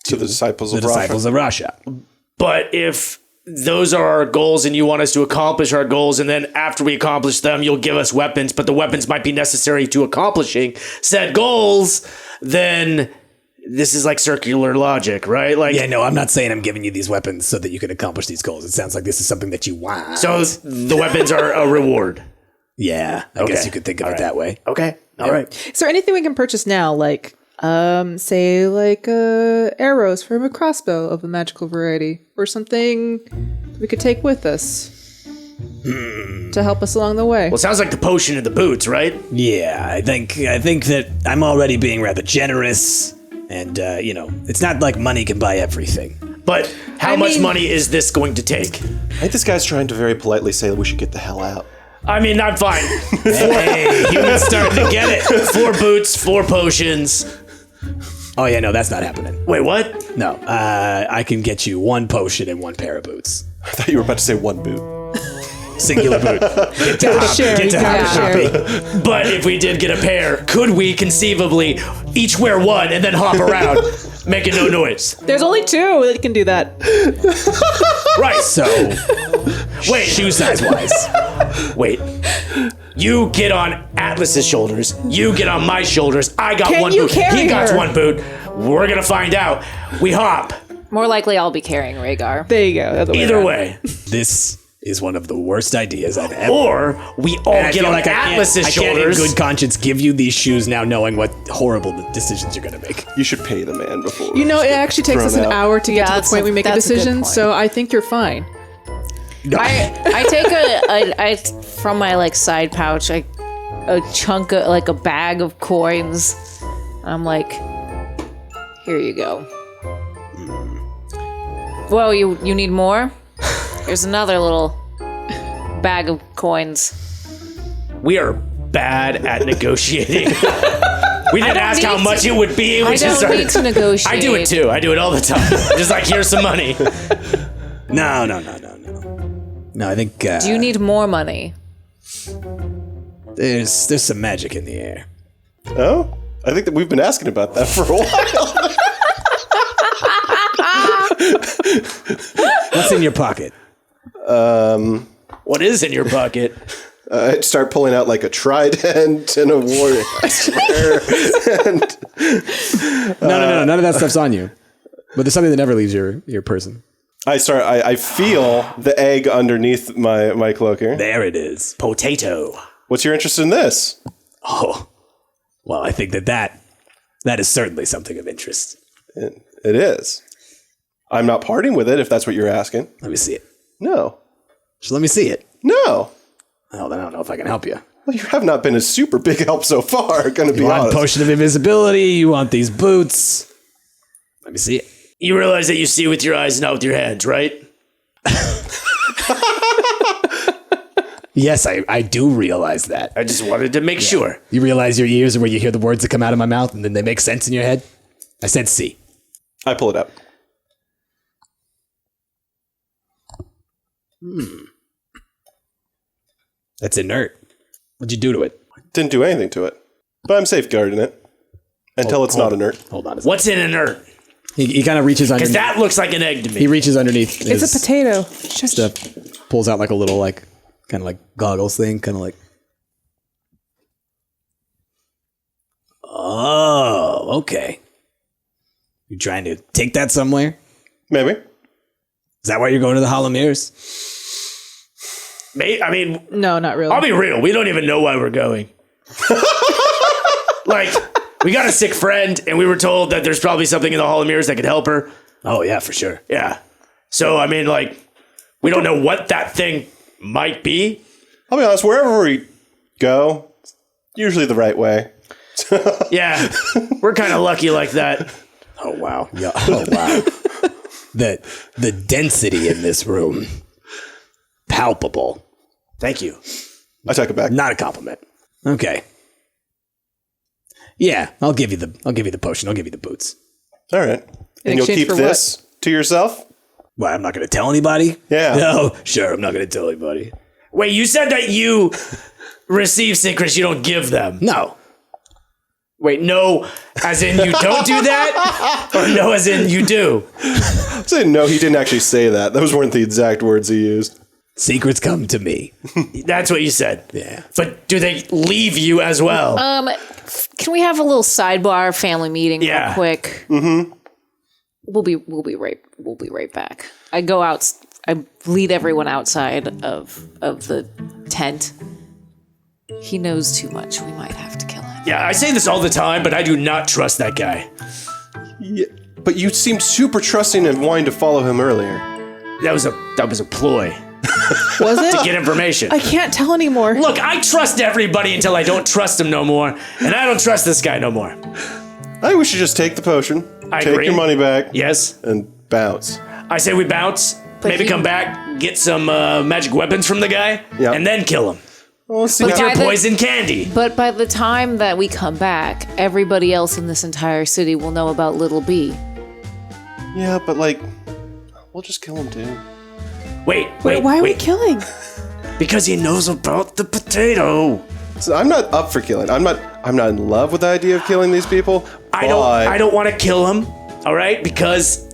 [SPEAKER 7] To the disciples
[SPEAKER 8] to
[SPEAKER 7] of
[SPEAKER 8] the disciples of Rasha.
[SPEAKER 6] if those are our goals and you want us to accomplish our goals, and then after we accomplish them, you'll give us weapons, but the weapons might be necessary to accomplishing said goals, then this is like circular logic, right? Like,
[SPEAKER 8] Yeah, no, I'm not saying I'm giving you these weapons so that you can accomplish these goals. It sounds like this is something that you want.
[SPEAKER 6] so the weapons are a reward.
[SPEAKER 8] Yeah, I guess
[SPEAKER 6] Okay.
[SPEAKER 8] you could think of
[SPEAKER 6] All
[SPEAKER 8] it
[SPEAKER 6] right.
[SPEAKER 8] that way.
[SPEAKER 6] Okay, all right.
[SPEAKER 5] Is there anything we can purchase now, like, say, like arrows from a crossbow of a magical variety, or something we could take with us to help us along the way?
[SPEAKER 6] Well, it sounds like the potion and the boots, right?
[SPEAKER 8] Yeah, I think that I'm already being rather generous, and it's not like money can buy everything.
[SPEAKER 6] But how much money is this going to take?
[SPEAKER 7] I think this guy's trying to very politely say that we should get the hell out.
[SPEAKER 6] I mean, I'm fine.
[SPEAKER 8] Hey, humans starting to get it.
[SPEAKER 6] 4 boots, 4 potions.
[SPEAKER 8] Oh yeah, no, that's not happening.
[SPEAKER 6] Wait, what?
[SPEAKER 8] No, I can get you 1 potion and 1 pair of boots.
[SPEAKER 7] I thought you were about to say 1 boot.
[SPEAKER 8] Singular boot. Get to hop,
[SPEAKER 5] share,
[SPEAKER 8] get to
[SPEAKER 5] yeah.
[SPEAKER 8] hop, Hoppy.
[SPEAKER 6] But if we did get a pair, could we conceivably each wear 1 and then hop around, making no noise?
[SPEAKER 5] There's only 2 that can do that.
[SPEAKER 6] Right.
[SPEAKER 8] So,
[SPEAKER 6] Wait,
[SPEAKER 8] shoe size wise,
[SPEAKER 6] wait. You get on Atlas's shoulders. You get on my shoulders. I got
[SPEAKER 5] Can
[SPEAKER 6] 1
[SPEAKER 5] you
[SPEAKER 6] boot.
[SPEAKER 5] carry
[SPEAKER 6] He got
[SPEAKER 5] her?
[SPEAKER 6] 1 boot. We're gonna find out. We hop.
[SPEAKER 3] More likely, I'll be carrying Rhaegar.
[SPEAKER 5] There you go. That's the
[SPEAKER 6] Either
[SPEAKER 5] around.
[SPEAKER 6] way.
[SPEAKER 8] this is one of the worst ideas I've ever.
[SPEAKER 6] Or we all
[SPEAKER 8] And I
[SPEAKER 6] get
[SPEAKER 8] feel
[SPEAKER 6] on
[SPEAKER 8] like
[SPEAKER 6] Atlas's
[SPEAKER 8] I can't in
[SPEAKER 6] shoulders.
[SPEAKER 8] good conscience give you these shoes now, knowing what horrible decisions you're gonna make.
[SPEAKER 7] You should pay the man before.
[SPEAKER 5] You know, it actually takes us an
[SPEAKER 7] thrown out.
[SPEAKER 5] hour to get
[SPEAKER 3] Yeah,
[SPEAKER 5] to the
[SPEAKER 3] that's
[SPEAKER 5] point
[SPEAKER 3] a-
[SPEAKER 5] we make a
[SPEAKER 3] that's a good
[SPEAKER 5] decision,
[SPEAKER 3] point.
[SPEAKER 5] so I think you're fine.
[SPEAKER 3] I take I from my like side pouch, a chunk of like a bag of coins. I'm like, here you go. Whoa, you need more? Here's another little bag of coins.
[SPEAKER 6] We are bad at negotiating. We didn't ask how
[SPEAKER 3] need
[SPEAKER 6] much
[SPEAKER 3] to-
[SPEAKER 6] it would be. We
[SPEAKER 3] I
[SPEAKER 6] just
[SPEAKER 3] don't
[SPEAKER 6] started-
[SPEAKER 3] need to negotiate.
[SPEAKER 6] I do it too. I do it all the time. Just like, here's some money.
[SPEAKER 8] No. No, I think
[SPEAKER 3] Do you need more money?
[SPEAKER 8] there's some magic in the air.
[SPEAKER 7] Oh? I think that we've been asking about that for a while.
[SPEAKER 8] What's in your pocket?
[SPEAKER 6] What is in your pocket?
[SPEAKER 7] I'd start pulling out like a trident and a warrior. and
[SPEAKER 2] No, none of that stuff's on you. But there's something that never leaves your person.
[SPEAKER 7] I feel the egg underneath my cloaker.
[SPEAKER 8] There it is.
[SPEAKER 6] Potato.
[SPEAKER 7] What's your interest in this?
[SPEAKER 8] Oh, well, I think that is certainly something of interest.
[SPEAKER 7] It is. I'm not parting with it if that's what you're asking.
[SPEAKER 8] Let me see it.
[SPEAKER 7] No.
[SPEAKER 8] Just let me see it.
[SPEAKER 7] No.
[SPEAKER 8] Well, then I don't know if I can help you.
[SPEAKER 7] Well, you have not been a super big help so far, gonna be
[SPEAKER 8] You want
[SPEAKER 7] honest.
[SPEAKER 8] potion of invisibility? You want these boots? Let me see it.
[SPEAKER 6] You realize that you see with your eyes, not with your hands, right?
[SPEAKER 8] Yes, I do realize that.
[SPEAKER 6] I just wanted to make sure.
[SPEAKER 8] You realize your ears are where you hear the words that come out of my mouth and then they make sense in your head? I said see.
[SPEAKER 7] I pull it up.
[SPEAKER 8] That's inert. What'd you do to it?
[SPEAKER 7] Didn't do anything to it. But I'm safeguarding it. Until it's not inert.
[SPEAKER 8] Hold on a second.
[SPEAKER 6] What's in inert?
[SPEAKER 2] He kind of reaches
[SPEAKER 6] Because
[SPEAKER 2] underneath.
[SPEAKER 6] that looks like an egg to me.
[SPEAKER 2] He reaches underneath.
[SPEAKER 5] It's a potato.
[SPEAKER 2] Stuff, pulls out like a little like kind of like goggles thing, kind of like.
[SPEAKER 8] Oh, okay. You trying to take that somewhere?
[SPEAKER 7] Maybe.
[SPEAKER 8] Is that why you're going to the Hollow Mirrors?
[SPEAKER 6] I mean,
[SPEAKER 5] No, not really.
[SPEAKER 6] I'll be real. We don't even know why we're going. Like, we got a sick friend, and we were told that there's probably something in the Hall of Mirrors that could help her.
[SPEAKER 8] Oh, yeah, for sure.
[SPEAKER 6] Yeah. So, I mean, like, we don't know what that thing might be.
[SPEAKER 7] I'll be honest, wherever we go, it's usually the right way.
[SPEAKER 6] Yeah. We're kind of lucky like that.
[SPEAKER 8] Oh, wow. Yeah. Oh, wow. The density in this room, palpable.
[SPEAKER 6] Thank you.
[SPEAKER 7] I take it back.
[SPEAKER 8] Not a compliment. Okay. Yeah, I'll give you the potion. I'll give you the boots.
[SPEAKER 7] All right. And you'll
[SPEAKER 5] exchange
[SPEAKER 7] keep
[SPEAKER 5] for
[SPEAKER 7] this to yourself?
[SPEAKER 8] Well, I'm not going to tell anybody?
[SPEAKER 7] Yeah.
[SPEAKER 8] No, sure, I'm not going to tell anybody.
[SPEAKER 6] Wait, you said that you receive secrets you don't give them.
[SPEAKER 8] No.
[SPEAKER 6] Wait, no, as in you don't do that? Or no, as in you do?
[SPEAKER 7] I'm saying no, he didn't actually say that. Those weren't the exact words he used.
[SPEAKER 8] Secrets come to me.
[SPEAKER 6] That's what you said.
[SPEAKER 8] Yeah.
[SPEAKER 6] But do they leave you as well?
[SPEAKER 3] Can we have a little sidebar family meeting real quick?
[SPEAKER 7] Mm-hmm.
[SPEAKER 3] We'll be right back. I go out. I lead everyone outside of the tent. He knows too much. We might have to kill him.
[SPEAKER 6] Yeah, I say this all the time, but I do not trust that guy.
[SPEAKER 7] Yeah, but you seemed super trusting and wanting to follow him earlier.
[SPEAKER 6] That was a ploy
[SPEAKER 5] Was it?
[SPEAKER 6] to get information.
[SPEAKER 5] I can't tell anymore.
[SPEAKER 6] Look, I trust everybody until I don't trust them no more, and I don't trust this guy no more.
[SPEAKER 7] I think we should just take the potion,
[SPEAKER 6] I
[SPEAKER 7] take
[SPEAKER 6] agree.
[SPEAKER 7] your money back,
[SPEAKER 6] Yes,
[SPEAKER 7] and bounce.
[SPEAKER 6] I say we bounce, maybe come back, get some magic weapons from the guy,
[SPEAKER 7] Yeah.
[SPEAKER 6] and then kill him.
[SPEAKER 7] Well, let's see
[SPEAKER 6] With
[SPEAKER 7] how-
[SPEAKER 6] your poison candy.
[SPEAKER 3] But by the time that we come back, everybody else in this entire city will know about Little B.
[SPEAKER 7] Yeah, but like, we'll just kill him too.
[SPEAKER 6] Wait,
[SPEAKER 5] Why are we killing?
[SPEAKER 6] because he knows about the potato.
[SPEAKER 7] So I'm not up for killing. I'm not in love with the idea of killing these people.
[SPEAKER 6] I don't want to kill him, all right? Because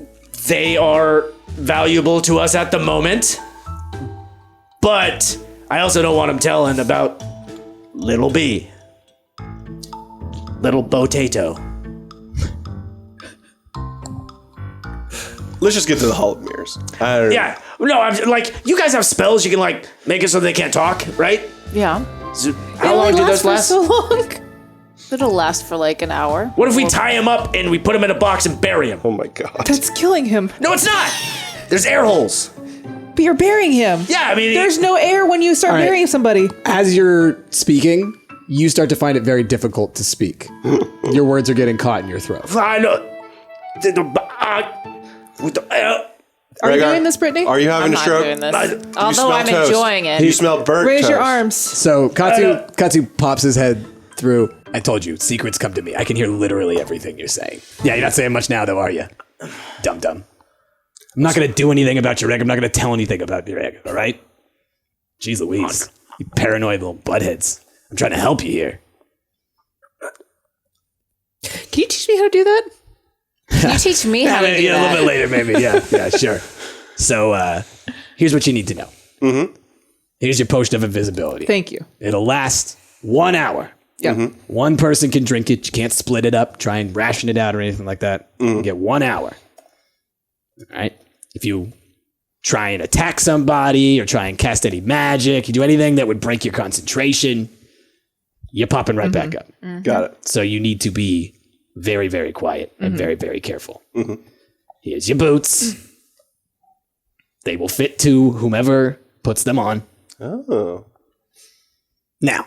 [SPEAKER 6] they are valuable to us at the moment. But I also don't want him telling about Little B. Little Potato.
[SPEAKER 7] Let's just get to the Hall of Mirrors. I don't know.
[SPEAKER 6] Yeah. No, I'm like, you guys have spells you can like make it so they can't talk, right?
[SPEAKER 3] Yeah.
[SPEAKER 6] So how long do those last?
[SPEAKER 5] So long.
[SPEAKER 3] It'll last for like an hour.
[SPEAKER 6] What if we tie him up and we put him in a box and bury him?
[SPEAKER 7] Oh my god.
[SPEAKER 5] That's killing him.
[SPEAKER 6] No, it's not. There's air holes.
[SPEAKER 5] But you're burying him.
[SPEAKER 6] Yeah, I mean,
[SPEAKER 5] There's no air when you start
[SPEAKER 2] All right.
[SPEAKER 5] burying somebody.
[SPEAKER 2] As you're speaking, you start to find it very difficult to speak. Your words are getting caught in your throat.
[SPEAKER 6] I know.
[SPEAKER 5] Are you
[SPEAKER 7] Rhaegar,
[SPEAKER 5] doing this, Brittany?
[SPEAKER 7] Are you
[SPEAKER 3] I'm
[SPEAKER 7] having a
[SPEAKER 3] not
[SPEAKER 7] stroke?
[SPEAKER 3] doing this.
[SPEAKER 7] You
[SPEAKER 3] Although
[SPEAKER 7] smell
[SPEAKER 3] I'm
[SPEAKER 7] toast.
[SPEAKER 3] enjoying it.
[SPEAKER 7] You smell burnt
[SPEAKER 5] Raise your
[SPEAKER 7] toast.
[SPEAKER 5] arms.
[SPEAKER 2] So Katsu pops his head through. I told you, secrets come to me. I can hear literally everything you're saying. Yeah, you're not saying much now, though, are you? Dum-dum. I'm not going to do anything about your egg. I'm not going to tell anything about your egg, all right? Jeez Louise. You paranoid little buttheads. I'm trying to help you here.
[SPEAKER 5] Can you teach me how to do that?
[SPEAKER 3] Can you teach me how to do
[SPEAKER 8] Yeah, a little
[SPEAKER 3] that?
[SPEAKER 8] bit later, maybe. Yeah, sure. So here's what you need to know. Mm-hmm. Here's your potion of invisibility.
[SPEAKER 5] Thank you.
[SPEAKER 8] It'll last 1 hour.
[SPEAKER 5] Yeah.
[SPEAKER 8] One person can drink it. You can't split it up, try and ration it out or anything like that. You get 1 hour. All right? If you try and attack somebody or try and cast any magic, you do anything that would break your concentration, you're popping right back up.
[SPEAKER 7] Got it.
[SPEAKER 8] So you need to be very, very quiet and very, very careful. Here's your boots. They will fit to whomever puts them on.
[SPEAKER 7] Oh.
[SPEAKER 8] Now,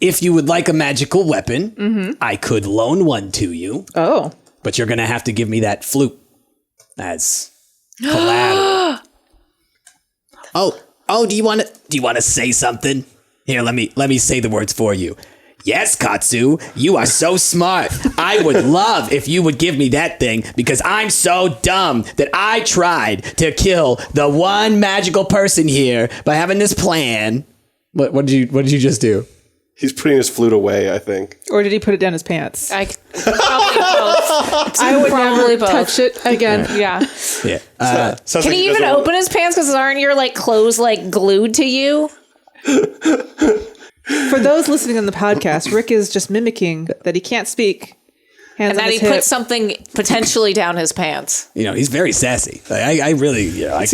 [SPEAKER 8] if you would like a magical weapon, I could loan one to you,
[SPEAKER 5] Oh.
[SPEAKER 8] but you're going to have to give me that flute as collateral. Oh, do you want to say something? Here, let me say the words for you. Yes, Katsu, you are so smart. I would love if you would give me that thing because I'm so dumb that I tried to kill the one magical person here by having this plan.
[SPEAKER 2] What did you just do?
[SPEAKER 7] He's putting his flute away, I think.
[SPEAKER 5] Or did he put it down his pants?
[SPEAKER 3] Probably both.
[SPEAKER 5] I would
[SPEAKER 3] Probably
[SPEAKER 5] never
[SPEAKER 3] both.
[SPEAKER 5] touch it again.
[SPEAKER 3] Yeah.
[SPEAKER 8] Yeah.
[SPEAKER 7] Sounds
[SPEAKER 3] Can
[SPEAKER 7] like
[SPEAKER 3] he even
[SPEAKER 7] doesn't-
[SPEAKER 3] open his pants? Because aren't your like clothes like glued to you?
[SPEAKER 5] For those listening on the podcast, Rick is just mimicking that he can't speak. Hands
[SPEAKER 3] And
[SPEAKER 5] on
[SPEAKER 3] then
[SPEAKER 5] his
[SPEAKER 3] he
[SPEAKER 5] hip.
[SPEAKER 3] puts something potentially down his pants.
[SPEAKER 8] He's very sassy. I really, I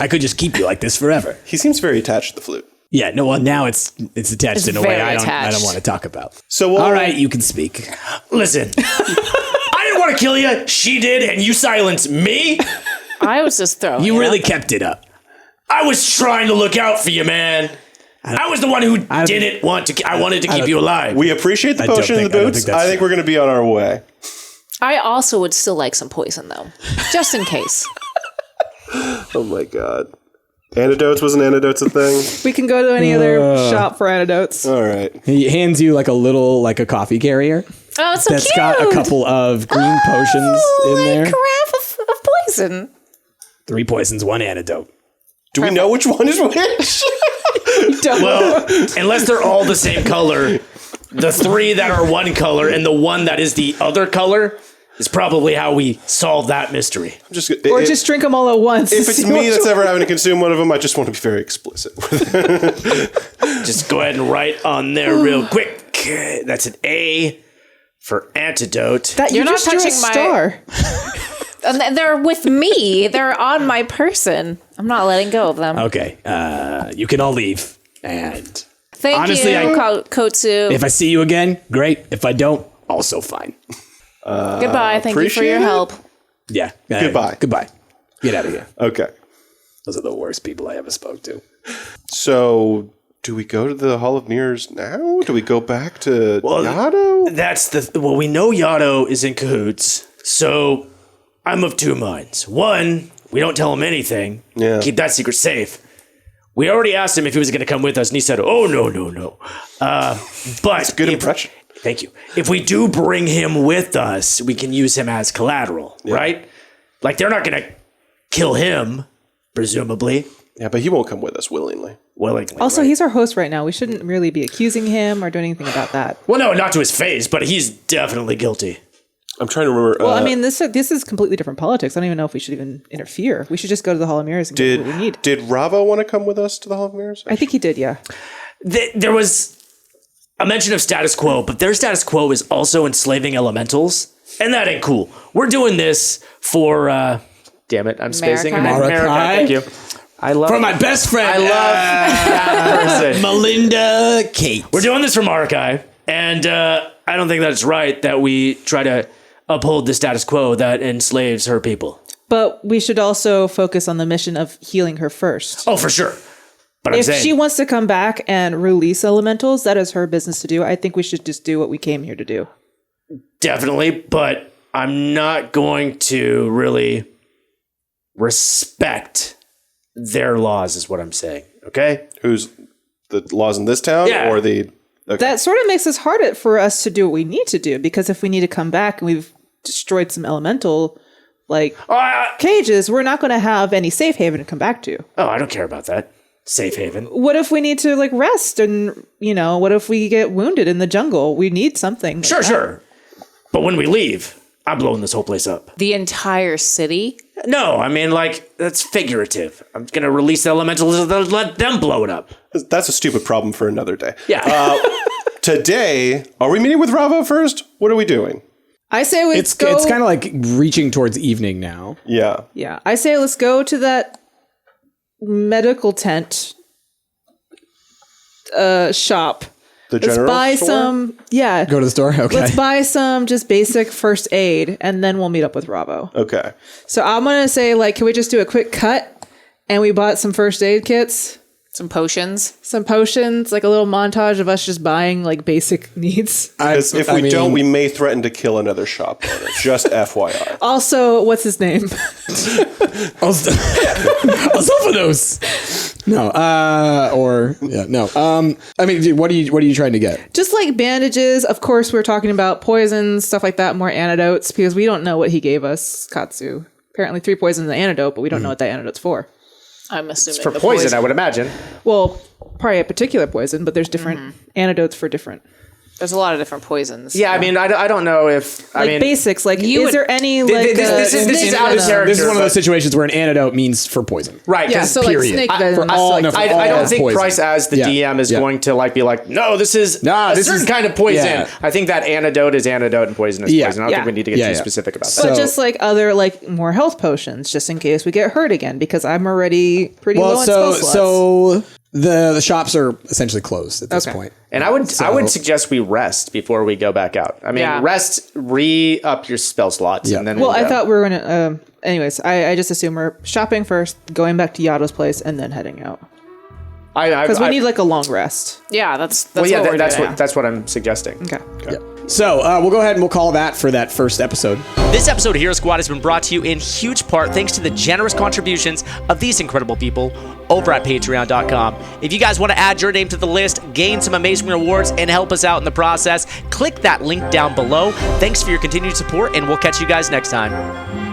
[SPEAKER 8] could just keep you like this forever.
[SPEAKER 7] He seems very attached to the flute.
[SPEAKER 8] Yeah, no, well, now it's attached
[SPEAKER 3] It's
[SPEAKER 8] in a way
[SPEAKER 3] very
[SPEAKER 8] I
[SPEAKER 3] attached.
[SPEAKER 8] don't want to talk about.
[SPEAKER 7] So we'll,
[SPEAKER 8] All right, you can speak.
[SPEAKER 6] Listen, I didn't want to kill you. She did, and you silenced me.
[SPEAKER 3] I was just throwing
[SPEAKER 8] You
[SPEAKER 3] it
[SPEAKER 8] really
[SPEAKER 3] out.
[SPEAKER 8] kept it up.
[SPEAKER 6] I was trying to look out for you, man. I was the one who didn't want to. I wanted to keep you alive.
[SPEAKER 7] we appreciate the
[SPEAKER 8] I don't
[SPEAKER 7] potion and the
[SPEAKER 8] think- I don't
[SPEAKER 7] boots.
[SPEAKER 8] think that's
[SPEAKER 7] I think
[SPEAKER 8] fair.
[SPEAKER 7] we're going to be on our way.
[SPEAKER 3] I also would still like some poison, though, just in case.
[SPEAKER 7] Oh my god. Antidotes wasn't antidotes a thing?
[SPEAKER 5] We can go to any other shop for antidotes.
[SPEAKER 7] All right.
[SPEAKER 2] He hands you like a coffee carrier
[SPEAKER 3] Oh, it's so
[SPEAKER 2] that's
[SPEAKER 3] cute.
[SPEAKER 2] got a couple of green potions in there.
[SPEAKER 3] Carafe of poison.
[SPEAKER 8] 3 poisons, 1 antidote.
[SPEAKER 7] Do we know which one is which?
[SPEAKER 6] Well, unless they're all the same color, the 3 that are one color and the one that is the other color is probably how we solve that mystery.
[SPEAKER 5] Or just drink them all at once.
[SPEAKER 7] If it's me that's ever having to consume one of them, I just want to be very explicit.
[SPEAKER 6] Just go ahead and write on there real quick. That's an A for antidote.
[SPEAKER 5] that
[SPEAKER 3] You're
[SPEAKER 5] you
[SPEAKER 3] not
[SPEAKER 5] just drew a
[SPEAKER 3] touching my-
[SPEAKER 5] star.
[SPEAKER 3] And they're with me. They're on my person. I'm not letting go of them.
[SPEAKER 8] Okay, you can all leave. And
[SPEAKER 3] Thank
[SPEAKER 8] honestly,
[SPEAKER 3] you, Kotsu.
[SPEAKER 8] if I see you again, great. If I don't, also fine.
[SPEAKER 3] Goodbye. Thank you for your
[SPEAKER 7] appreciate it.
[SPEAKER 3] help.
[SPEAKER 8] Yeah.
[SPEAKER 7] Goodbye.
[SPEAKER 8] Goodbye. Get out of here.
[SPEAKER 7] Okay.
[SPEAKER 8] Those are the worst people I ever spoke to.
[SPEAKER 7] So, do we go to the Hall of Mirrors now? Do we go back to Yato?
[SPEAKER 6] That's we know Yato is in cahoots, so I'm of 2 minds. One, we don't tell him anything.
[SPEAKER 7] Yeah.
[SPEAKER 6] Keep that secret safe. We already asked him if he was going to come with us, and he said, "Oh no." But
[SPEAKER 7] Good impression.
[SPEAKER 6] Thank you. If we do bring him with us, we can use him as collateral, right? Like they're not going to kill him, presumably.
[SPEAKER 7] Yeah, but he won't come with us willingly.
[SPEAKER 6] Willingly.
[SPEAKER 5] Also,
[SPEAKER 6] right?
[SPEAKER 5] he's our host right now. We shouldn't really be accusing him or doing anything about that.
[SPEAKER 6] Well, no, not to his face, but he's definitely guilty.
[SPEAKER 7] I'm trying to remember.
[SPEAKER 5] Well, I mean, this is completely different politics. I don't even know if we should even interfere. We should just go to the Hall of Mirrors and get what we need.
[SPEAKER 7] Did Ravo want to come with us to the Hall of Mirrors?
[SPEAKER 5] I think he did, yeah.
[SPEAKER 6] There was a mention of status quo, but their status quo is also enslaving elementals, and that ain't cool. We're doing this for, damn it, I'm spacing.
[SPEAKER 3] Marakai.
[SPEAKER 6] Thank you. I love
[SPEAKER 8] For my best friend,
[SPEAKER 6] I love that person.
[SPEAKER 8] Melinda Kate.
[SPEAKER 6] We're doing this for Marakai, and I don't think that it's right that we try to uphold the status quo that enslaves her people.
[SPEAKER 5] But we should also focus on the mission of healing her first.
[SPEAKER 6] Oh, for sure. But I'm
[SPEAKER 5] If
[SPEAKER 6] saying,
[SPEAKER 5] she wants to come back and release elementals, that is her business to do. I think we should just do what we came here to do.
[SPEAKER 6] definitely, but I'm not going to really respect their laws, is what I'm saying. Okay?
[SPEAKER 7] Who's the laws in this town
[SPEAKER 6] Yeah.
[SPEAKER 7] or the? Okay.
[SPEAKER 5] That sort of makes it harder for us to do what we need to do, because if we need to come back and we've destroyed some elemental cages, we're not going to have any safe haven to come back to.
[SPEAKER 6] Oh, I don't care about that. Safe haven.
[SPEAKER 5] What if we need to rest and, what if we get wounded in the jungle? We need something.
[SPEAKER 6] Sure. But when we leave, I'm blowing this whole place up.
[SPEAKER 3] The entire city.
[SPEAKER 6] No, I mean, that's figurative. I'm going to release the elementals and let them blow it up.
[SPEAKER 7] That's a stupid problem for another day.
[SPEAKER 6] Yeah.
[SPEAKER 7] Today, are we meeting with Ravo first? What are we doing?
[SPEAKER 5] I say let's
[SPEAKER 2] It's
[SPEAKER 5] go.
[SPEAKER 2] it's kind of like reaching towards evening now.
[SPEAKER 7] Yeah.
[SPEAKER 5] Yeah, I say let's go to that medical tent shop.
[SPEAKER 7] The
[SPEAKER 5] Let's
[SPEAKER 7] general
[SPEAKER 5] buy
[SPEAKER 7] store?
[SPEAKER 5] some. Yeah.
[SPEAKER 2] Go to the store. Okay.
[SPEAKER 5] Let's buy some just basic first aid, and then we'll meet up with Ravo.
[SPEAKER 7] Okay.
[SPEAKER 5] So I'm gonna say, can we just do a quick cut? And we bought some first aid kits,
[SPEAKER 3] Some potions.
[SPEAKER 5] some potions, a little montage of us just buying basic needs.
[SPEAKER 7] Because if we don't, we may threaten to kill another shop owner. Just FYI.
[SPEAKER 5] Also, what's his name?
[SPEAKER 2] Alsophanos. No. No. I mean, dude, what are you trying to get?
[SPEAKER 5] Just bandages. Of course, we're talking about poisons, stuff like that, more antidotes, because we don't know what he gave us, Katsu. Apparently 3 poisons an antidote, but we don't know what that antidote's for.
[SPEAKER 3] I'm assuming
[SPEAKER 4] For
[SPEAKER 3] the
[SPEAKER 4] poison, I would imagine.
[SPEAKER 5] Well, probably a particular poison, but there's different antidotes for different.
[SPEAKER 3] There's a lot of different poisons.
[SPEAKER 6] Yeah, I mean, I don't know if I
[SPEAKER 5] Like
[SPEAKER 6] mean
[SPEAKER 5] basics, like
[SPEAKER 3] You
[SPEAKER 5] is
[SPEAKER 3] would-
[SPEAKER 5] there any like
[SPEAKER 6] this is out of character.
[SPEAKER 2] This is one of
[SPEAKER 6] but-
[SPEAKER 2] those situations where an antidote means for poison.
[SPEAKER 6] right?
[SPEAKER 5] yeah,
[SPEAKER 6] 'cause
[SPEAKER 5] so like
[SPEAKER 2] period.
[SPEAKER 5] snake
[SPEAKER 6] I-
[SPEAKER 5] venom.
[SPEAKER 2] for all-
[SPEAKER 5] like,
[SPEAKER 2] no, for
[SPEAKER 6] I
[SPEAKER 2] all
[SPEAKER 6] don't think
[SPEAKER 2] poison.
[SPEAKER 6] Price as the
[SPEAKER 2] Yeah,
[SPEAKER 6] DM is
[SPEAKER 2] yeah.
[SPEAKER 6] going to like be like, no, this is
[SPEAKER 2] Nah,
[SPEAKER 6] a
[SPEAKER 2] this
[SPEAKER 6] certain
[SPEAKER 2] is-
[SPEAKER 6] kind of poison.
[SPEAKER 2] yeah.
[SPEAKER 6] I think that antidote is antidote and poison is
[SPEAKER 2] Yeah.
[SPEAKER 6] poison. I don't think we need to get
[SPEAKER 2] Yeah,
[SPEAKER 6] too
[SPEAKER 2] yeah.
[SPEAKER 6] specific about
[SPEAKER 2] So-
[SPEAKER 6] that.
[SPEAKER 5] but just like other like more health potions, just in case we get hurt again, because I'm already pretty low
[SPEAKER 2] Well,
[SPEAKER 5] on spell
[SPEAKER 2] so
[SPEAKER 5] slots.
[SPEAKER 2] so the shops are essentially closed at this
[SPEAKER 5] Okay.
[SPEAKER 2] point.
[SPEAKER 6] And I would suggest we rest before we go back out. I mean,
[SPEAKER 3] Yeah.
[SPEAKER 6] rest, re-up your spell slots,
[SPEAKER 2] Yeah.
[SPEAKER 6] and then
[SPEAKER 5] well,
[SPEAKER 6] we'll
[SPEAKER 5] I
[SPEAKER 6] go.
[SPEAKER 5] thought we were gonna. Anyways, I just assume we're shopping first, going back to Yato's place, and then heading out because we need like a long rest.
[SPEAKER 3] Yeah, that's
[SPEAKER 6] Well, yeah,
[SPEAKER 3] what we're
[SPEAKER 6] that's
[SPEAKER 3] doing.
[SPEAKER 6] what I'm suggesting.
[SPEAKER 5] Okay.
[SPEAKER 2] So we'll go ahead and we'll call that for that first episode.
[SPEAKER 9] This episode of Hero Squad has been brought to you in huge part thanks to the generous contributions of these incredible people over at patreon.com. If you guys want to add your name to the list, gain some amazing rewards, and help us out in the process, click that link down below. Thanks for your continued support, and we'll catch you guys next time.